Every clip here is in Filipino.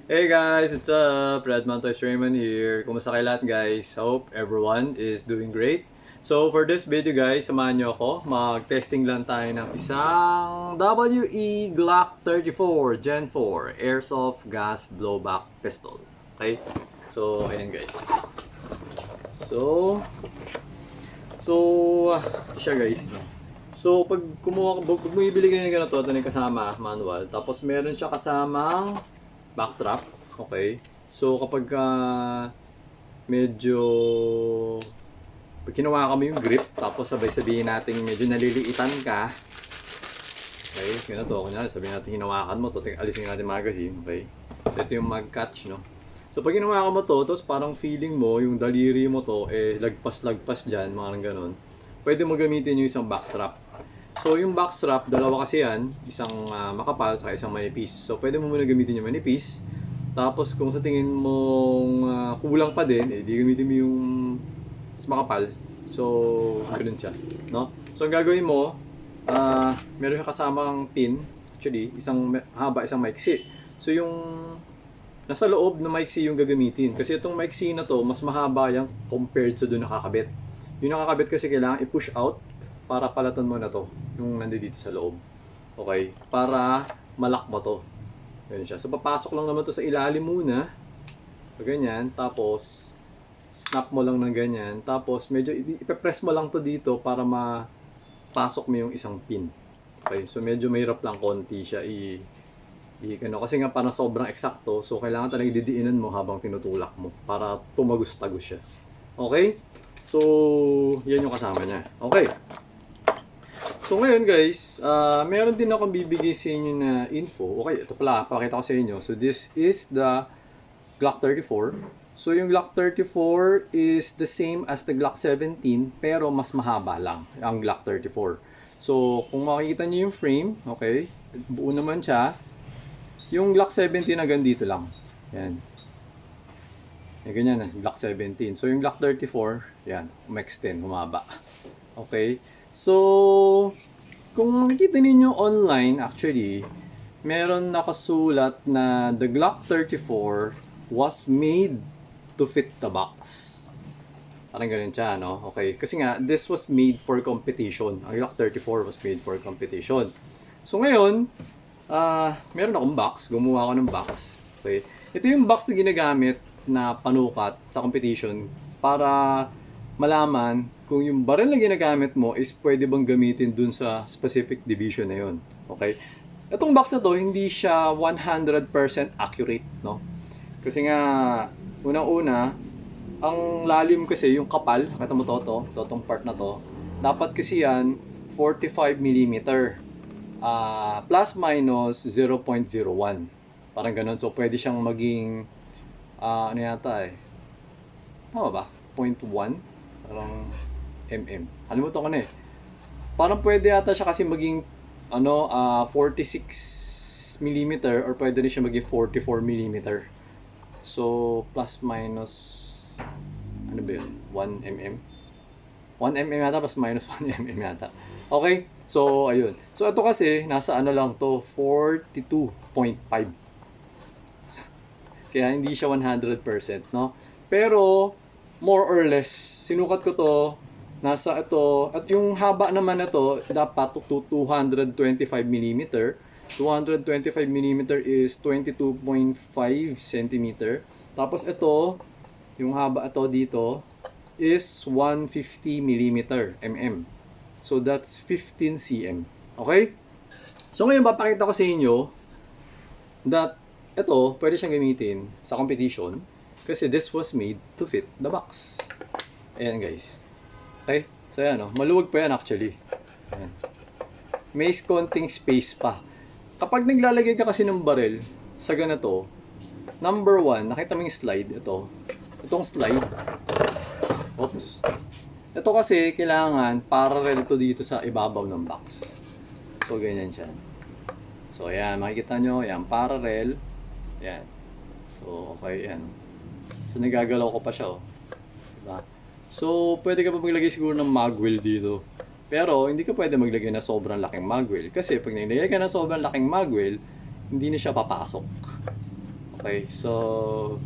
Hey guys, what's up? Redman Toys Raymond here. Kumusta kayo lahat guys? Hope everyone is doing great. So for this video guys, samahan nyo ako. Mag-testing lang tayo ng isang WE Glock 34 Gen 4 Airsoft Gas Blowback Pistol. Okay? So, ayan guys. So, ito siya guys. So, pag bumibili kayo ng ganito, ito na yung kasama, manual. Tapos meron siya kasamang backstrap. Okay. So, kapag medyo pag kinuha kami yung grip, tapos sabay sabihin natin medyo naliliitan ka. Okay, ganito. Kunyari, sabihin natin hinawakan mo to, alisin natin magazine. Okay. So, ito yung mag-catch, no? So, pag hinawakan mo to, tapos parang feeling mo, yung daliri mo to, lagpas-lagpas dyan, mga ganun. Pwede mo gamitin yung isang backstrap. So, yung backstrap, dalawa kasi yan. Isang makapal, saka isang manipis. So, pwede mo muna gamitin yung manipis. Tapos, kung sa tingin mong kulang pa din, di gamitin mo yung mas makapal. So, ganun siya. No? So, ang gagawin mo, meron siya kasamang pin. Actually, isang haba, isang maiksi. So, yung nasa loob na maiksi yung gagamitin. Kasi itong maiksi na to, mas mahaba yan compared sa doon nakakabit. Yung nakakabit kasi kailangan i-push out para palatan mo na to, yung nandito sa loob. Okay? Para malak mo to. Ganyan siya. So, papasok lang naman to sa ilalim muna. So, ganyan. Tapos, snap mo lang ng ganyan. Tapos, medyo ipe-press mo lang to dito para mapasok mo yung isang pin. Okay? So, medyo mahirap lang konti siya kasi nga parang sobrang eksakto. So, kailangan talaga didiinan mo habang tinutulak mo para tumagos-tagos siya. Okay? So, yan yung kasama niya. Okay. So ngayon guys, meron din akong bibigay sa inyo na info. Okay, ito pala, pakita ko sa inyo. So this is the Glock 34. So yung Glock 34 is the same as the Glock 17 pero mas mahaba lang ang Glock 34. So kung makikita niyo yung frame, okay, buo naman siya. Yung Glock 17 hanggang dito lang. Yan. Ganyan na, Glock 17. So yung Glock 34, yan, umextend, humaba. Okay. So, kung makikita ninyo online, actually, meron nakasulat na the Glock 34 was made to fit the box. Parang ganun siya, no? Okay. Kasi nga, this was made for competition. Ang Glock 34 was made for competition. So, ngayon, meron akong box. Gumawa ako ng box. Okay. Ito yung box na ginagamit na panukat sa competition para malaman kung yung baril na ginagamit mo is pwede bang gamitin dun sa specific division na yun. Okay? Itong box na to, hindi siya 100% accurate, no? Kasi nga, unang-una, ang lalim kasi, yung kapal, nakita mo to, tong part na to, dapat kasi yan, 45mm. Plus minus 0.01. Parang ganun. So, pwede siyang maging, ano yata eh, tama ba? 0.1? Parang Kalimutan ko na eh. Parang pwede yata siya kasi maging 46mm or pwede rin siya maging 44mm. So, plus minus ano ba yun? 1mm? 1mm yata plus minus 1mm yata. Okay? So, ayun. So, ito kasi nasa ano lang to 42.5. Kaya hindi siya 100%, no? Pero more or less, sinukat ko to, nasa ito, at yung haba naman na to, dapat to 225mm. 225mm is 22.5 cm. Tapos ito, yung haba ito dito, is 150mm. So that's 15 cm. Okay? So ngayon, papakita ko sa inyo that ito, pwede siyang gamitin sa competition kasi this was made to fit the box. Ayan guys. Okay? So ayan o. Maluwag pa yan actually. Ayan. May konting space pa. Kapag naglalagay ka kasi ng baril sa ganito, number 1, nakita mo yung slide. Itong slide. Oops. Ito kasi kailangan parallel to dito sa ibabaw ng box. So ganyan siya. So ayan, makikita nyo. Ayan, parallel. Ayan. So okay, ayan. So, nagagalaw ko pa siya, oh. Diba? So, pwede ka pa maglagay siguro ng magwell dito. Pero, hindi ka pwede maglagay na sobrang laking magwell. Kasi, pag nilagay ka na sobrang laking magwell, hindi na siya papasok. Okay, so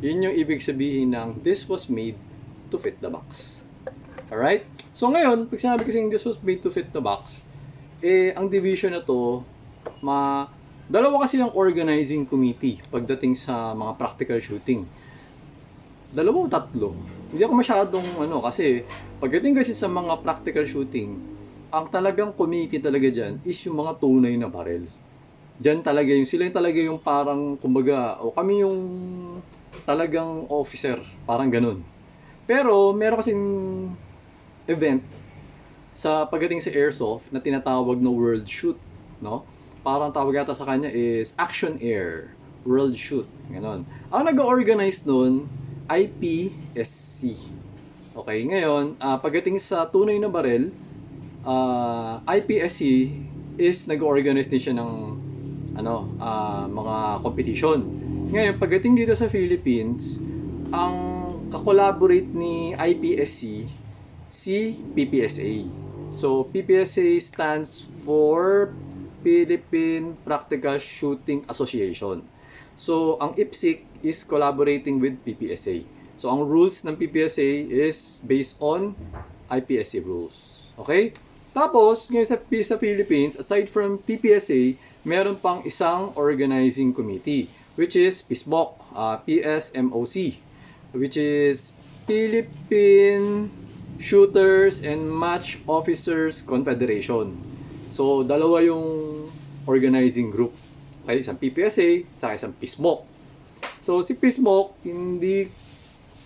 yun yung ibig sabihin ng this was made to fit the box. Alright? So ngayon, pag sinabi kasing this was made to fit the box, ang division na to, dalawa kasi yung organizing committee pagdating sa mga practical shooting. Dalawa o tatlo. Hindi ako masyadong kasi pagdating kasi sa mga practical shooting, ang talagang committee talaga dyan is yung mga tunay na barel. Dyan talaga sila yung talaga yung parang, kumbaga, o kami yung talagang officer, parang ganun. Pero, meron kasing event sa pagdating sa airsoft na tinatawag na World Shoot, no? Parang tawag yata sa kanya is Action Air World Shoot, ganon. Ang nag-organize nun, IPSC. Okay, ngayon, pagdating sa tunay na barel, IPSC is nag-organize din siya ng mga competition. Ngayon, pagdating dito sa Philippines, ang kakolaborate ni IPSC si PPSA. So, PPSA stands for Philippine Practical Shooting Association. So, ang IPSC is collaborating with PPSA. So, ang rules ng PPSA is based on IPSC rules. Okay? Tapos, ngayon sa Philippines, aside from PPSA, meron pang isang organizing committee, which is PSMOC, PSMOC, which is Philippine Shooters and Match Officers Confederation. So, dalawa yung organizing group. Okay, isang PPSA, at isang PSMOC. So, si PSMOC,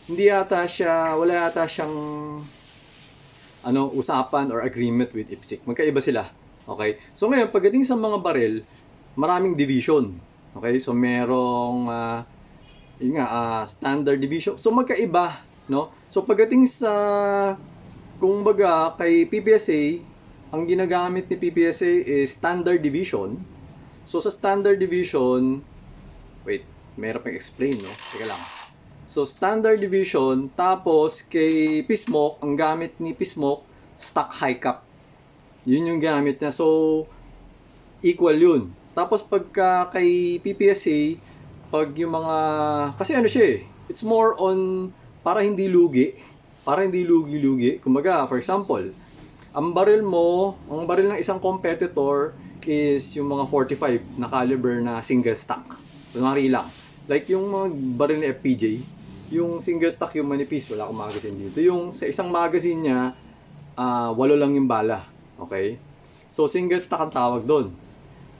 wala yata siyang usapan or agreement with IPSC. Magkaiba sila. Okay? So ngayon, pagdating sa mga barel, maraming division. Okay? So merong standard division. So magkaiba, no? So pagdating sa kumbaga kay PPSA, ang ginagamit ni PPSA is standard division. So sa standard division, wait, meron pang explain, no? Teka lang. So standard division, tapos kay PSMOC, ang gamit ni PSMOC, stock high cap. Yun yung gamit niya. So, equal yun. Tapos pagka kay PPSA, pag yung mga, kasi siya it's more on, para hindi lugi. Para hindi lugi-lugi. Kumbaga, for example, ang baril ng isang competitor is yung mga 45 na caliber na single stock. Kunwari lang. Like yung mga baril ni FPJ, yung single stock yung manipis, wala akong magazine dito. Yung sa isang magazine niya, 8 lang yung bala. Okay? So, single stock ang tawag doon.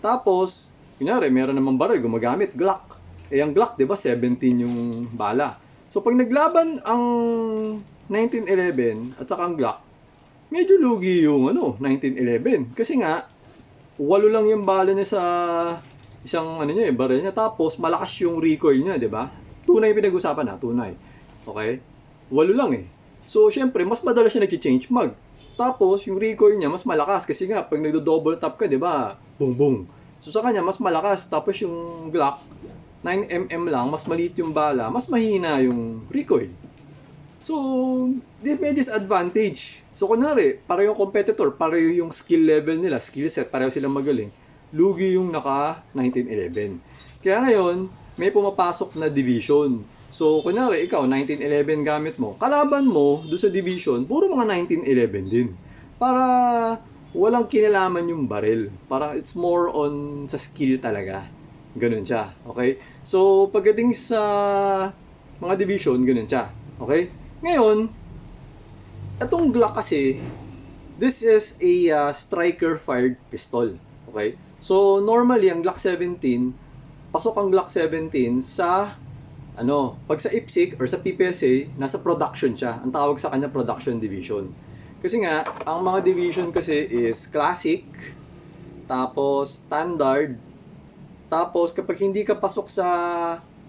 Tapos, kunyari, meron namang baril, gumagamit, Glock. Ang Glock, di ba, 17 yung bala. So, pag naglaban ang 1911 at saka ang Glock, medyo lugi yung 1911. Kasi nga, 8 lang yung bala niya sa isang baril niya. Tapos, malakas yung recoil niya, di ba? Tunay pinag-usapan tunay. Okay? 8 lang So, syempre, mas madalas siya nag-change mag. Tapos, yung recoil niya, mas malakas. Kasi nga, pag nagdo-double tap ka, di ba? Boom, boom. So, sa kanya, mas malakas. Tapos, yung Glock, 9mm lang, mas maliit yung bala, mas mahina yung recoil. So, may disadvantage. So, kunwari, pareho yung competitor, pareho yung skill level nila, skill set, pareho silang magaling. Lugi yung naka 1911. Kaya ngayon, may pumapasok na division. So, kunyari, ikaw, 1911 gamit mo. Kalaban mo, doon sa division, puro mga 1911 din. Para walang kinalaman yung baril. Para it's more on sa skill talaga. Ganun siya. Okay? So, pagdating sa mga division, ganun siya. Okay? Ngayon, itong Glock kasi, this is a striker-fired pistol. Okay? So, normally, ang Glock 17, pasok ang Glock 17 sa pag sa IPSC or sa PPSA, nasa production siya. Ang tawag sa kanya production division. Kasi nga, ang mga division kasi is classic, tapos standard, tapos kapag hindi ka pasok sa,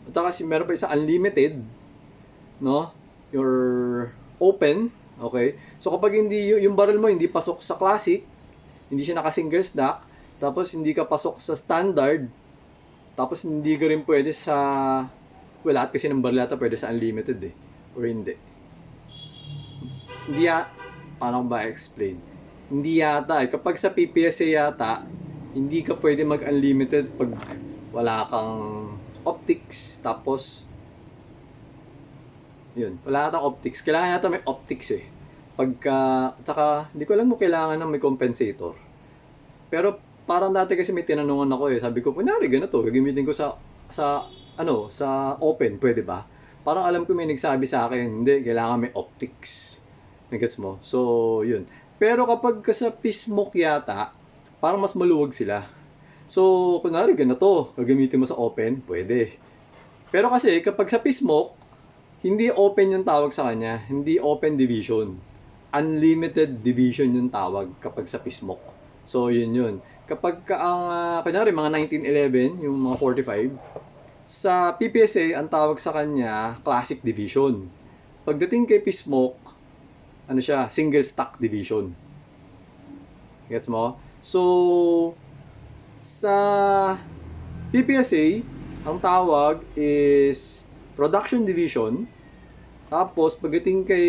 at saka meron pa isa unlimited, no? You're open, okay? So kapag hindi yung barrel mo hindi pasok sa classic, hindi siya naka-single stack, tapos hindi ka pasok sa standard, tapos hindi ka rin pwede sa lahat kasi ng baril yata pwede sa unlimited or hindi. Paano ba explain? Hindi yata kapag sa PPSA yata, hindi ka pwede mag-unlimited pag wala kang optics, tapos yun, wala yata optics. Kailangan yata may optics eh. Pagka, tsaka, hindi ko alam mo kailangan ng may compensator. Pero, parang dati kasi may tinanungan ako eh. Sabi ko, kunyari, ganito, gagamitin ko sa open, pwede ba? Parang alam ko may nagsabi sa akin, hindi, kailangan may optics. Nagets mo? So, yun. Pero kapag sa Pismok yata, parang mas maluwag sila. So, kunwari, ganito, gagamitin mo sa open, pwede. Pero kasi, kapag sa Pismok, hindi open yung tawag sa kanya, hindi open division. Unlimited division yung tawag kapag sa Pismok. So, yun. Kapag kunyari, mga 1911, yung mga 45, sa PPSA, ang tawag sa kanya, Classic Division. Pagdating kay Pismok, single stack division. Gets mo? So, sa PPSA, ang tawag is Production Division. Tapos, pagdating kay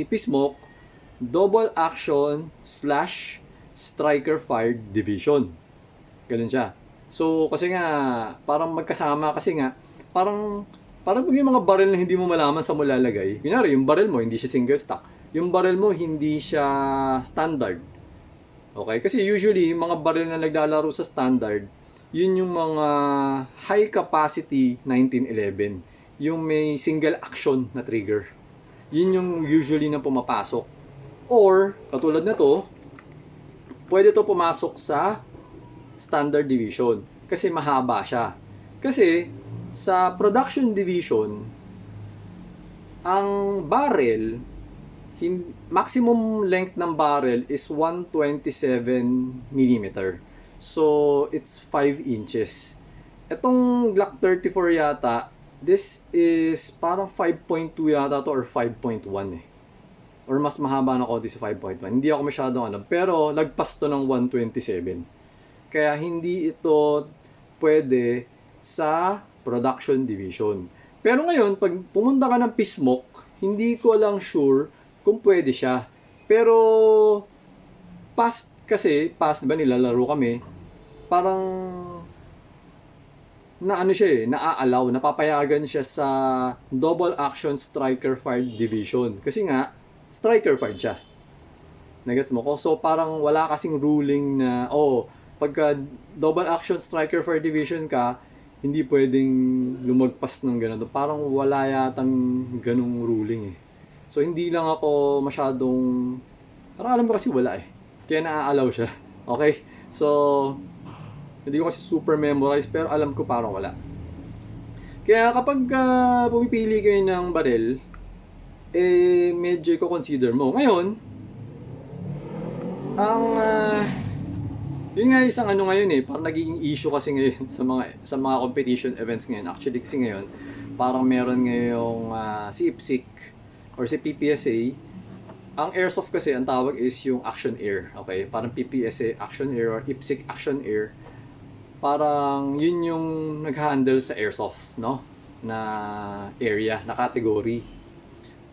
Pismok, Double Action / Striker Fired Division. Ganun siya. So, kasi nga, parang magkasama kasi nga, parang yung mga barrel na hindi mo malaman sa mo lalagay. Kunyari, yung barrel mo, hindi siya single stack. Yung barrel mo, hindi siya standard. Okay? Kasi usually, yung mga barrel na naglalaro sa standard, yun yung mga high capacity 1911. Yung may single action na trigger. Yun yung usually na pumapasok. Or, katulad na to, pwede to pumasok sa standard division. Kasi mahaba siya. Kasi, sa production division, ang barrel, maximum length ng barrel is 127 mm. So, it's 5 inches. Itong Glock 34 yata, this is parang 5.2 yata to or 5.1 eh. Or mas mahaba na konti sa 5.1. Hindi ako masyadong alam. Pero, lagpas to ng 127. Kaya, hindi ito pwede sa production division. Pero ngayon, pag pumunta ka ng Pismok, hindi ko lang sure kung pwede siya. Pero, past, diba nilalaro kami, parang, naaalaw, napapayagan siya sa Double Action Striker Fired Division. Kasi nga, striker fired siya. Nagets mo ko? So, parang wala kasing ruling na, pagka Double Action Striker Fired Division ka, hindi pwedeng lumagpas ng ganito. Parang wala yatang ganung ruling eh. So, hindi lang ako masyadong, parang alam ko kasi wala eh. Kaya naaalaw siya. Okay? So, hindi ko kasi super memorize pero alam ko parang wala. Kaya kapag pumipili kayo ng baril, medyo i-consider mo. Ngayon, yun nga isang ngayon parang naging issue kasi ngayon sa mga competition events ngayon. Actually kasi ngayon, parang meron ngayong si IPSC or si PPSA. Ang airsoft kasi ang tawag is yung Action Air. Okay? Parang PPSA Action Air or IPSC Action Air. Parang yun yung nag-handle sa airsoft, no? Na area, na category.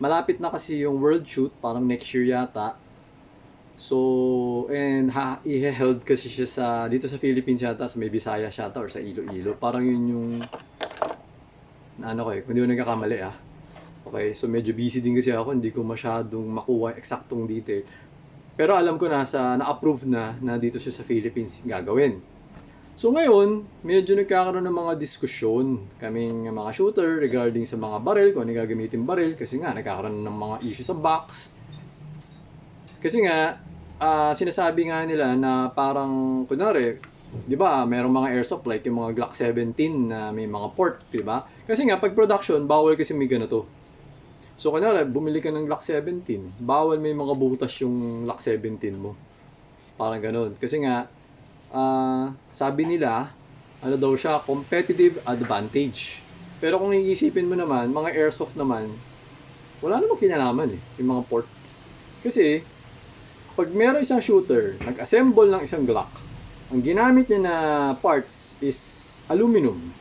Malapit na kasi yung World Shoot, parang next year yata. So, and i-held kasi siya dito sa Philippines yata, sa may Visayas yata or sa Iloilo. Parang yun yung, kung di ko nagkakamali Okay, so medyo busy din kasi ako, hindi ko masyadong makuha eksaktong detail. Pero alam ko na-approve na dito siya sa Philippines gagawin. So ngayon, medyo nagkakaroon ng mga diskusyon kaming mga shooter regarding sa mga barrel, kung ano gagamitin barrel, kasi nga nagkakaroon ng mga issue sa box. Kasi nga, sinasabi nga nila na parang, kunwari, di ba, merong mga airsoft like yung mga Glock 17 na may mga port, di ba? Kasi nga, pag production, bawal kasi may ganito. So, kunwari, bumili ka ng Glock 17, bawal may mga butas yung Glock 17 mo. Parang ganun. Kasi nga, sabi nila, daw siya, competitive advantage. Pero kung iisipin mo naman, mga airsoft naman, wala namang kinalaman yung mga port. Kasi, pag meron isang shooter, nag-assemble ng isang Glock, ang ginamit niya na parts is aluminum.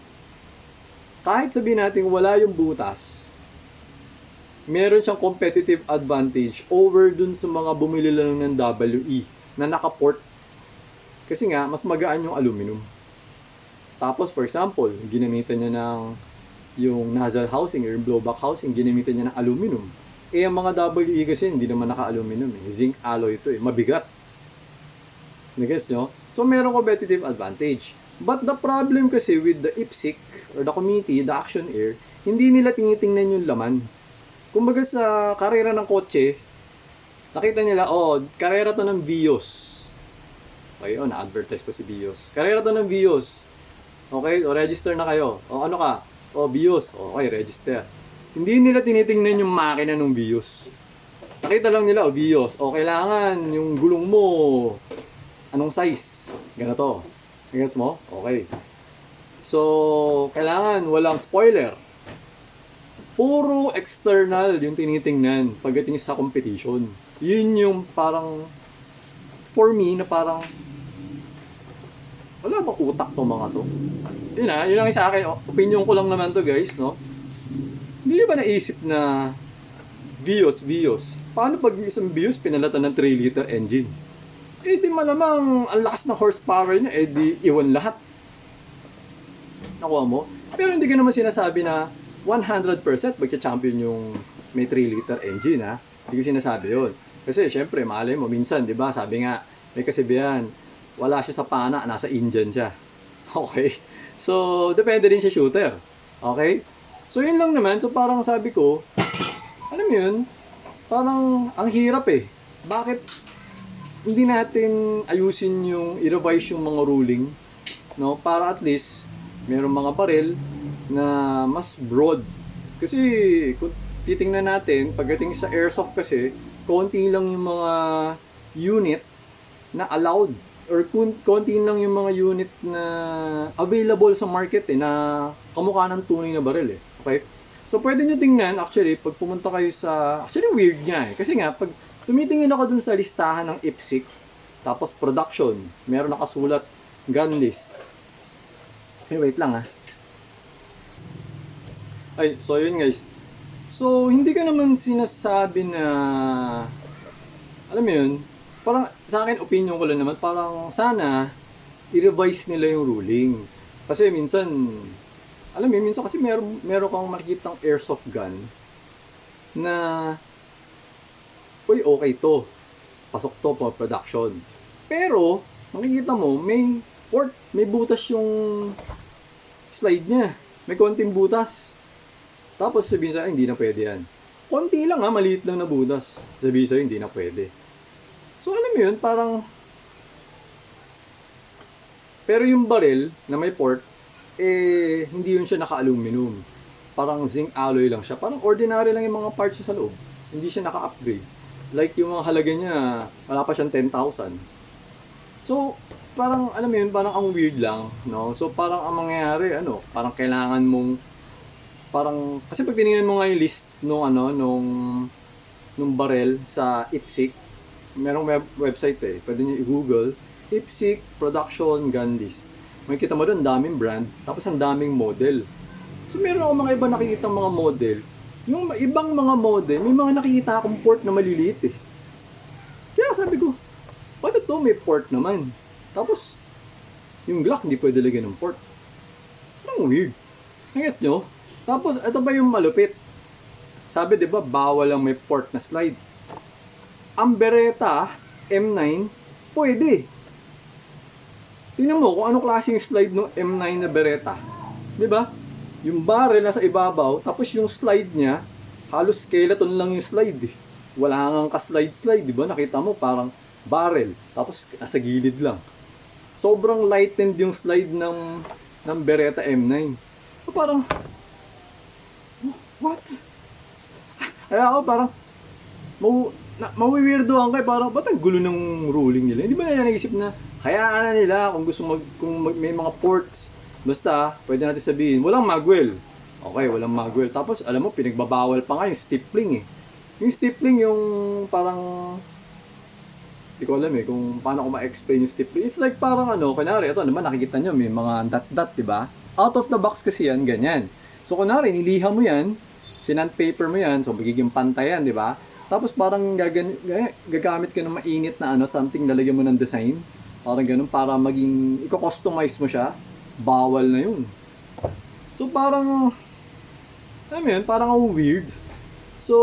Kahit sabihin natin wala yung butas, meron siyang competitive advantage over dun sa mga bumili lang ng WE na naka-port. Kasi nga, mas magaan yung aluminum. Tapos, for example, ginamitan niya ng yung nozzle housing or blowback housing, ginamitan niya ng aluminum. Eh, ang mga WE kasi hindi naman naka-aluminum eh. Zinc alloy ito eh. Mabigat. Nag-gets nyo? So, merong competitive advantage. But the problem kasi with the IPSC or the committee, the Action Air, hindi nila tinitingnan yung laman. Kumbaga sa karera ng kotse, nakita nila, oh, karera to ng Vios. Okay, oh, na-advertise pa si Vios. Karera to ng Vios. Okay, o register na kayo. O ano ka? O Vios. Okay, register. Hindi nila tinitingnan yung makina ng Vios. Nakita lang nila, o Vios. O kailangan yung gulong mo, anong size? Ganito. Gets mo? Okay. So, kailangan walang spoiler. Puro external yung tinitingnan pagdating sa competition. Yun yung parang, for me, na parang, wala bang utak to mga to? Yun lang sa akin. Opinion ko lang naman to guys, no? Hindi ba naisip na Vios? Paano pag isang Vios pinalatan ng 3-liter engine? Eh di malamang ang lakas ng horsepower niya, eh di iwan lahat. Nakuha mo? Pero hindi ko naman sinasabi na 100% magcha-champion yung may 3-liter engine, ha? Hindi ko sinasabi yun. Kasi syempre, malay mo, minsan, di ba, sabi nga, may kasabihan, wala siya sa pana, nasa engine siya. Okay? So, depende din siya shooter. Okay? So, yun lang naman. So, parang sabi ko, alam mo yun, parang ang hirap eh. Bakit hindi natin ayusin yung, i-revise yung mga ruling, no? Para at least, merong mga baril na mas broad. Kasi, kung titingnan natin, pagdating sa airsoft kasi, konti lang yung mga unit na allowed or konti lang yung mga unit na available sa market eh, na kamukha ng tunay na baril eh. Okay? So, pwede nyo tingnan, actually, pag pumunta kayo sa, actually weird nga eh. Kasi nga, pag tumitingin ako dun sa listahan ng IPSC, tapos production, meron nakasulat, gun list. Wait lang Ay, so yun guys. So, hindi ka naman sinasabi na, alam mo yun, parang sa akin, opinion ko lang naman, parang sana i-revise nila yung ruling. Kasi minsan, alam mo yun, minsan kasi meron kang makikitang airsoft gun na, uy, okay to. Pasok to for production. Pero, makikita mo, may port, may butas yung slide niya. May konting butas. Tapos sabihin sa'yo, hindi na pwede yan. Konti lang maliit lang na butas. Sabihin sa'yo, hindi na pwede. So alam mo yun, parang, pero yung baril na may port, eh, hindi yun siya naka-aluminum. Parang zinc alloy lang siya. Parang ordinary lang yung mga parts sa loob. Hindi siya naka-upgrade. Like yung mga halaga niya, wala pa siyang 10,000. So, parang, alam mo yun, parang ang weird lang, no? So, parang ang mangyayari, parang kailangan mong, parang, kasi pag tinignan mo nga yung list nung barrel sa IPSC, merong website eh, pwede nyo i-google, IPSC Production Gun List. Makikita mo doon, daming brand, tapos ang daming model. So, meron ako mga iba nakikita mga model. Yung ibang mga model, may mga nakikita akong port na maliliit eh. Kaya sabi ko, ba't ito may port naman? Tapos, yung Glock hindi pwede lagyan ng port. Parang weird. Nagets nyo? Tapos, ito ba yung malupit? Sabi, di ba, bawal lang may port na slide. Ang Beretta M9, pwede. Tingnan mo kung ano klase yung slide ng M9 na Beretta. Di ba? Yung barrel nasa ibabaw, tapos yung slide niya, halos skeleton lang yung slide eh. Wala nang ka-slide-slide, di ba? Nakita mo parang barrel, tapos nasa gilid lang. Sobrang lightened yung slide ng Beretta M9. So parang, what? Kaya ako parang, mawiwirdoan kayo, parang, ba't ang gulo ng ruling nila? Hindi ba nila naisip na, hayaan na nila kung gusto may mga ports, basta, pwede natin sabihin, walang magwell. Okay, walang magwell. Tapos, alam mo, pinagbabawal pa nga yung stippling eh. Yung stippling, yung parang, hindi ko alam eh, kung paano ko ma-explain yung stippling. It's like parang kunwari, ito naman, nakikita nyo, may mga dot-dot, diba? Out of the box kasi yan, ganyan. So, kunwari, niliha mo yan, sinandpaper mo yan, so magiging pantayan, diba? Tapos, parang gagamit ka ng mainit na something, lalagyan mo ng design. Parang ganun, para maging, i-customize mo siya, bawal na yun. So parang, Alam mo yun, parang ang weird. So,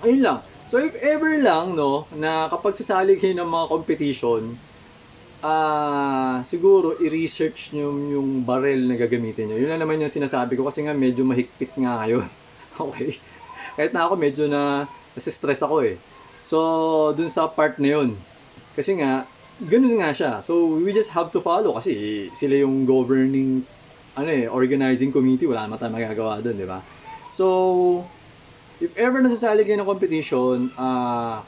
ayun lang. So, if ever lang, no, na kapag sasali kayo ng mga competition, siguro i-research nyo yung barrel na gagamitin nyo. Yun lang naman yung sinasabi ko kasi nga medyo mahigpit nga ngayon. Okay? Kahit na ako medyo nasi-stress ako eh. So, dun sa part na yun. Kasi nga, ganun nga siya. So, we just have to follow kasi sila yung governing organizing committee, wala naman tayong magagawa doon, di ba? So, if ever nasasali kayo ng competition,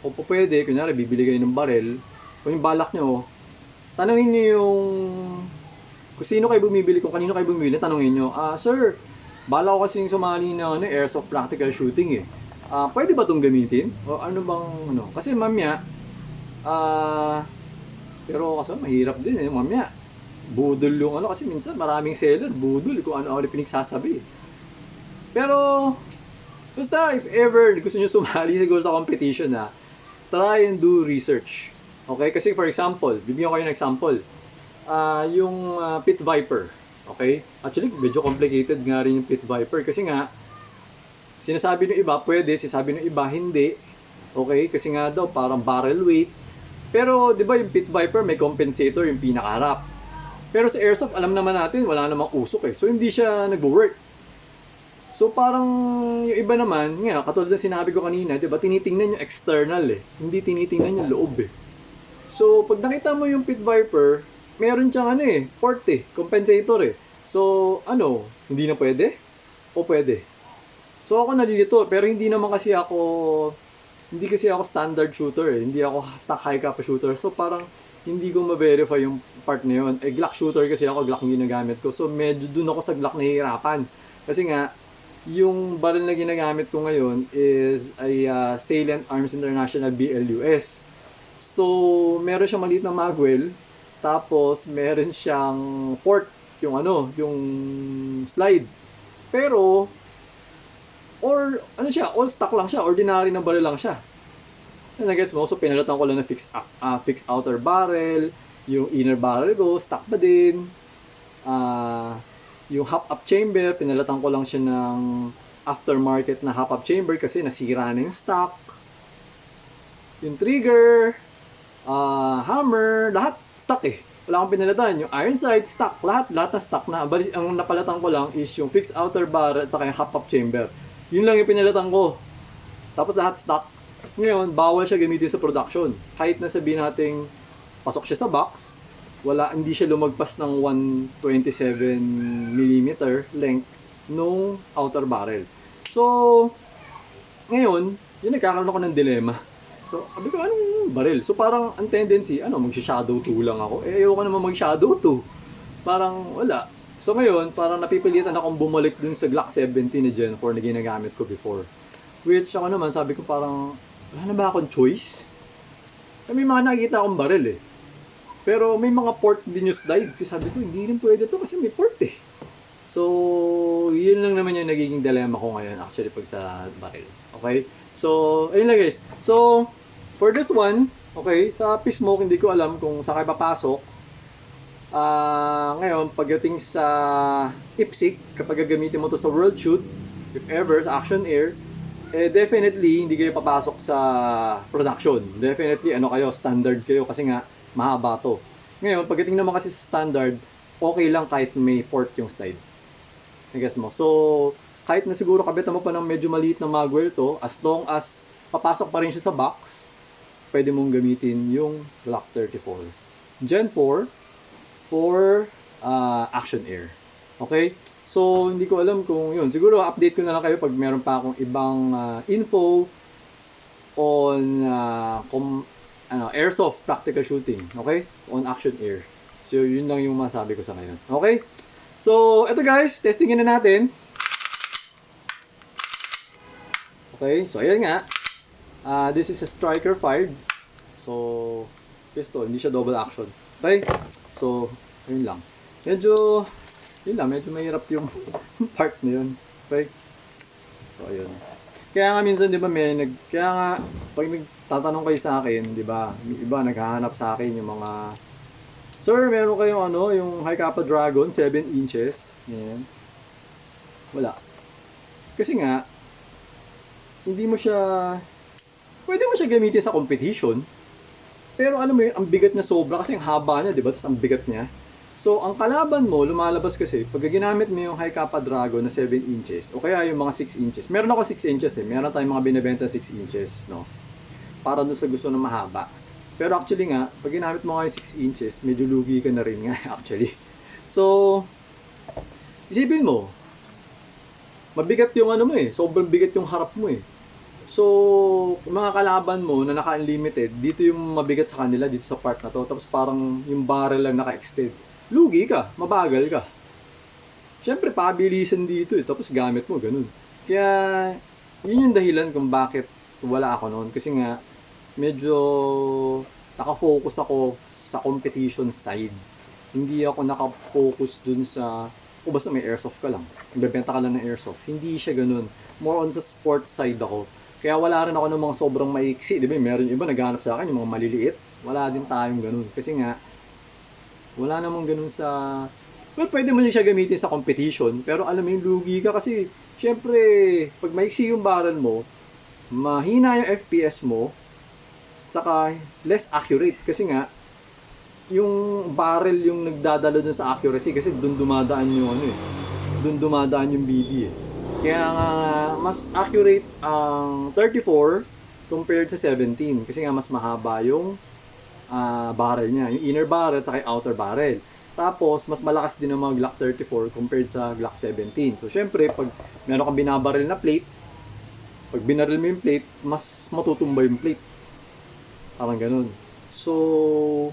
kung po pwede, kunyari, bibili kayo ng barrel, kung yung balak nyo, tanungin nyo yung, kung sino kayo bumibili, kung kanino kayo bumibili, tanungin nyo, sir, balak ko kasing sumali ng airsoft practical shooting eh. Pwede ba itong gamitin? O ano bang, kasi mamaya, pero kasi mahirap din eh, mamaya, budol yung kasi minsan maraming seller, budol kung ano-ano pinagsasabi. Pero, basta if ever gusto nyo sumali siguro sa competition try and do research. Okay? Kasi for example, bibigyan ko kayo ng example. Yung Pit Viper. Okay? Actually, medyo complicated nga rin yung Pit Viper. Kasi nga, sinasabi ng iba, pwede. Sinasabi ng iba, hindi. Okay? Kasi nga daw, parang barrel weight. Pero, di ba yung Pit Viper, may compensator yung pinakaharap. Pero sa airsoft, alam naman natin, wala namang usok eh. So, hindi siya nag-work. So, parang yung iba naman, nga, katulad ng sinabi ko kanina, di ba, tinitingnan yung external eh. Hindi tinitingnan yung loob eh. So, pag nakita mo yung Pit Viper, meron siyang port eh, compensator eh. So, hindi na pwede? O pwede? So, ako nalilito, pero hindi kasi ako standard shooter eh. Hindi ako stock high cap shooter. So, parang, hindi ko ma-verify yung part na yun. Glock shooter kasi ako, Glock yung ginagamit ko. So, medyo dun ako sa Glock nahihirapan. Kasi nga, yung barrel na ginagamit ko ngayon is ay Salient Arms International BLUS. So, meron siyang maliit na magwell. Tapos, meron siyang port, yung yung slide. Pero, all stock lang siya. Ordinary na barrel lang siya. Nag-gets mo? So, pinalatan ko lang na fixed outer barrel. Yung inner barrel ko, stock pa din. Yung hop-up chamber, pinalatan ko lang siya ng aftermarket na hop-up chamber kasi nasira na yung stock. Yung trigger, hammer, lahat stock eh. Wala akong pinalatan. Yung iron sight, stock. Lahat na stock na. Ang napalatan ko lang is yung fixed outer barrel at saka yung hop-up chamber. Yun lang yung pinalatan ko. Tapos lahat stock. Ngayon, bawal siya gamitin sa production. Kahit na sabihin natin pasok siya sa box, hindi siya lumagpas ng 127mm length nung outer barrel. So, ngayon, yun nagkakaroon ako ng dilema. So, sabi ko, anong barrel? So, parang ang tendency, mag-shadow 2 lang ako. Ayoko naman mag-shadow 2. Parang wala. So, ngayon, parang napipilitan akong bumalik dun sa Glock 70 na Gen 4 na ginagamit ko before. Which ako naman, sabi ko parang, wala na ba akong choice? May mga nakikita akong barrel eh. Pero may mga port din yung slide. Kasi sabi ko, hindi rin pwede to kasi may port eh. So, yun lang naman yung nagiging dilemma ko ngayon actually pag sa barrel. Okay? So, ayun lang guys. So, for this one, okay, sa P-Smoke, hindi ko alam kung saan kayo papasok. Ngayon, pagdating sa IPSC, kapag gagamitin mo to sa World Shoot, if ever, sa Action Air, definitely, hindi kayo papasok sa production. Definitely, kayo, standard kayo kasi nga, mahaba to. Ngayon, pagdating naman kasi sa standard, okay lang kahit may port yung slide. I guess mo. So, kahit na siguro kabitan mo pa ng medyo maliit na magwell to, as long as papasok pa rin siya sa box, pwede mong gamitin yung Glock 34. Gen 4 for Action Air. Okay? So, hindi ko alam kung yun. Siguro, update ko na lang kayo pag meron pa akong ibang info on airsoft practical shooting. Okay? On Action Air. So, yun lang yung masabi ko sa ngayon. Okay? So, eto guys, testingin na natin. Okay? So, ayan nga. This is a striker fired. So, pistol. Hindi siya double action. Okay? So, yun lang. Medyo mahirap yung part na yun. Okay? So, ayun. Kaya nga minsan, di ba, kaya nga, pag nagtatanong kayo sa akin, di ba, iba naghahanap sa akin yung mga, sir, meron kayong yung High Kappa Dragon, 7 inches. Yan. Wala. Kasi nga, hindi mo siya, pwede mo siya gamitin sa competition, pero alam mo yun, ang bigat niya sobra kasi ang haba niya, di ba? Tapos ang bigat niya. So, ang kalaban mo, lumalabas kasi, pag ginamit mo yung High Kappa Dragon na 7 inches, o kaya yung mga 6 inches. Meron ako 6 inches eh. Meron tayong mga binibenta 6 inches, no? Para dun sa gusto ng mahaba. Pero actually nga, pag ginamit mo nga yung 6 inches, medyo lugi ka na rin nga, actually. So, isipin mo, mabigat yung ano mo eh. Sobrang bigat yung harap mo eh. So, mga kalaban mo na naka-unlimited, dito yung mabigat sa kanila, dito sa part na to. Tapos parang yung barrel lang naka-extend. Lugi ka, mabagal ka. Siyempre, pabilisan dito eh. Tapos gamit mo, ganun. Kaya, yun yung dahilan kung bakit wala ako noon. Kasi nga, medyo nakafocus ako sa competition side. Hindi ako nakafocus dun sa, o basta may airsoft ka lang. Nagbebenta ka lang ng airsoft. Hindi siya ganun. More on sa sports side ako. Kaya wala rin ako ng mga sobrang maiksi. Di ba? Meron yung iba naghahanap sa akin, yung mga maliliit. Wala din tayong ganun. Kasi nga, wala namang ganun sa... Well, pwede mo siya gamitin sa competition. Pero alam mo yung lugi ka kasi, syempre, pag maiksi yung barrel mo, mahina yung FPS mo, saka less accurate. Kasi nga, yung barrel yung nagdadala dun sa accuracy kasi dun dumadaan yung ano eh. Dun dumadaan yung BB eh. Kaya nga, mas accurate ang 34 compared sa 17. Kasi nga, mas mahaba yung barrel niya. Yung inner barrel at yung outer barrel. Tapos, mas malakas din ang mga Glock 34 compared sa Glock 17. So, syempre, pag meron kang binabarrel na plate, pag binaril mo yung plate, mas matutumba yung plate. Parang ganun. So,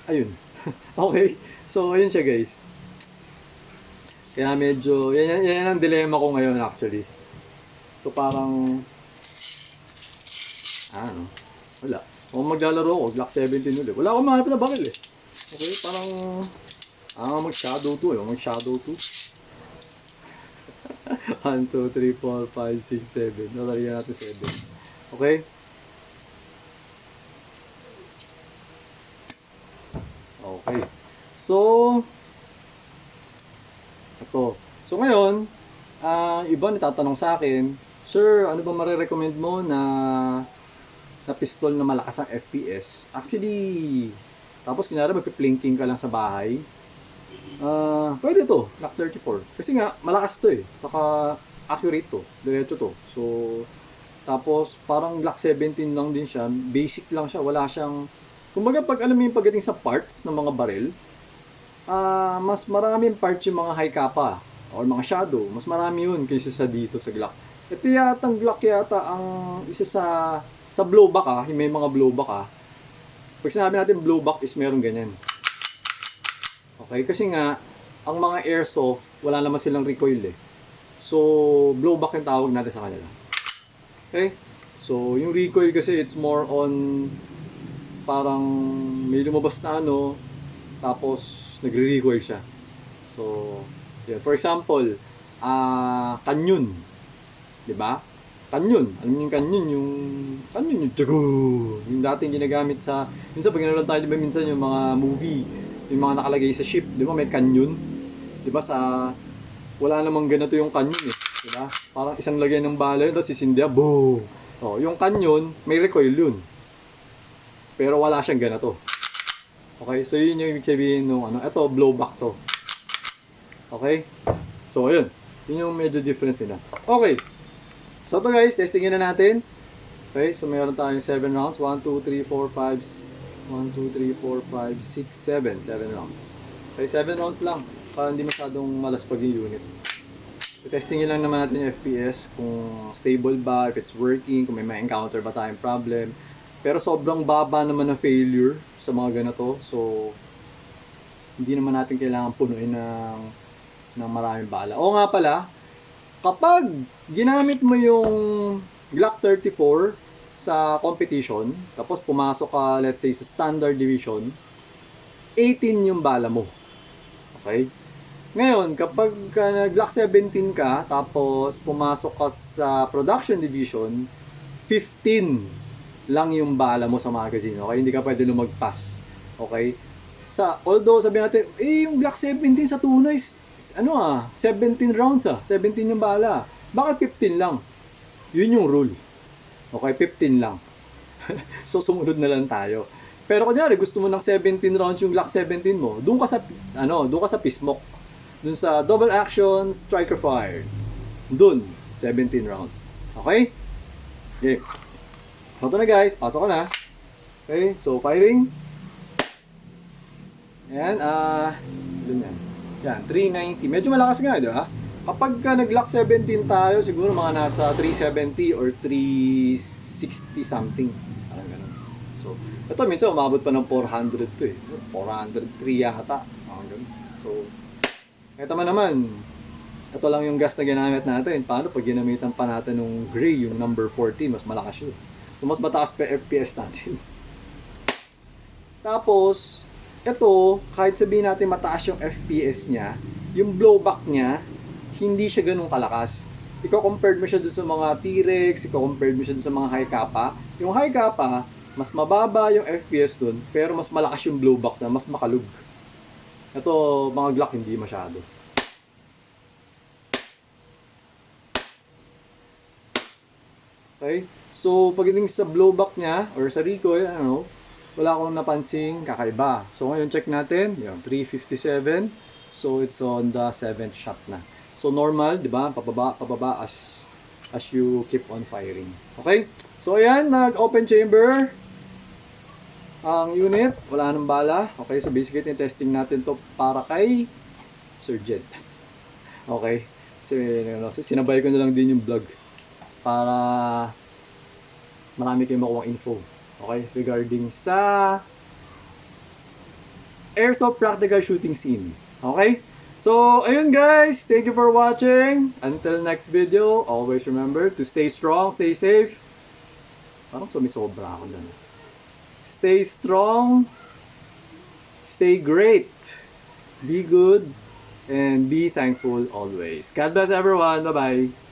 ayun. Okay. So, ayun siya guys. Kaya medyo, yan ang dilemma ko ngayon actually. So parang, ano, wala. Kung maglalaro ko, Glock 17 ulit. Wala akong mahanap na baril eh. Okay, parang, mag-shadow 2 eh. Mag-shadow 2. 1, 2, 3, 4, 5, 6, 7. Nalagyan natin 7. Okay? Okay. So, ito. So ngayon, iba natatanong sa akin, Sir, ano ba marirecommend mo na pistol na malakas ang FPS? Actually, tapos kunyari magpiplinking ka lang sa bahay, pwede to, Glock 34. Kasi nga, malakas to eh. Saka accurate to, diretso to. So, tapos parang Glock 17 lang din siya, basic lang siya, wala siyang, kumbaga pag alam mo yung pagdating sa parts ng mga baril, mas maraming parts yung mga high kappa or mga shadow. Mas marami yun kaysa sa dito sa Glock. Ito yatang Glock yata ang isa sa blowback may mga blowback Pag sinabi natin blowback is meron ganyan. Okay, kasi nga ang mga airsoft wala naman silang recoil eh. So blowback yung tawag natin sa kanila. Okay? So yung recoil kasi it's more on parang may lumabas na ano tapos nagre-recoil siya. So, yeah. For example, kanyon. 'Di ba? Kanyon. Alam niyo yung kanyon, yung tsago. Yung dating ginagamit sa, minsan pag nanonood tayo, 'di ba minsan yung mga movie, yung mga nakalagay sa ship, 'di ba may kanyon? 'Di ba wala namang ganito yung kanyon eh, 'di ba? Parang isang lagay ng bala yun, tapos sisindihan, boom. Oh, yung kanyon, may recoil yun. Pero wala siyang ganito. Okay, so yun yung ibig sabihin nung ano, ito blowback to. Okay? So ayun, yun yung medyo difference nila. Okay. So ito guys, testingin na natin. Okay, so meron tayong 7 rounds. 1, 2, 3, 4, 5 1, 2, 3, 4, 5, 6, 7 7 rounds. Okay, 7 rounds lang. Para hindi masyadong malaspag yung unit. So, testingin lang naman natin yung FPS. Kung stable ba, if it's working, kung may ma-encounter ba tayong problem. Pero sobrang baba naman na failure sa mga ganito. So, hindi naman natin kailangan punuin ng maraming bala. O nga pala, kapag ginamit mo yung Glock 34 sa competition, tapos pumasok ka, let's say, sa standard division, 18 yung bala mo. Okay? Ngayon, kapag Glock 17 ka, tapos pumasok ka sa production division, 15 lang yung bala mo sa magazine, okay? Hindi ka pwede lumagpas, okay? Although sabi natin, yung Glock 17 sa tunay, 17 rounds 17 yung bala. Bakit 15 lang? Yun yung rule. Okay, 15 lang. So, sumunod na lang tayo. Pero kunyari, gusto mo ng 17 rounds yung Glock 17 mo, doon ka sa Pismok. Doon sa double action, striker fire. Doon, 17 rounds. Okay? Okay. So, ito na guys, pasok ko na. Okay, so firing. Ayan, doon yan. Yan, 390. Medyo malakas nga, di ba? Kapag ka nag-Glock 17 tayo, siguro mga nasa 370 or 360 something. Parang ganun. So, ito minsan umabot pa ng 400 to eh. 403 yata. Parang ganun. So, ito naman, ito lang yung gas na ginamit natin. Paano pag ginamitan pa natin ng gray, yung number 14, mas malakas yun. So, mas mataas pa FPS natin. Tapos, ito, kahit sabihin natin mataas yung FPS niya, yung blowback niya, hindi siya ganun kalakas. Iko-compared mo siya dun sa mga T-Rex, iko-compared mo siya dun sa mga high kappa. Yung high kappa, mas mababa yung FPS dun, pero mas malakas yung blowback na, mas makalug. Ito, mga Glock hindi masyado. Okay? So, pagdating sa blowback niya, or sa recoil, wala akong napansing kakaiba. So, ngayon check natin, yung 357. So, it's on the 7th shot na. So, normal, di ba? Pababa as you keep on firing. Okay? So, ayan, nag-open chamber ang unit. Wala nang bala. Okay, so basically, testing natin to para kay Sir Jed. Okay? So, sinabay ko na lang din yung vlog para marami kayong makuha info. Okay? Regarding sa airsoft practical shooting scene. Okay? So, ayun guys. Thank you for watching. Until next video, always remember to stay strong, stay safe. Parang sumisobra ako dyan. Stay strong, stay great, be good, and be thankful always. God bless everyone. Bye-bye.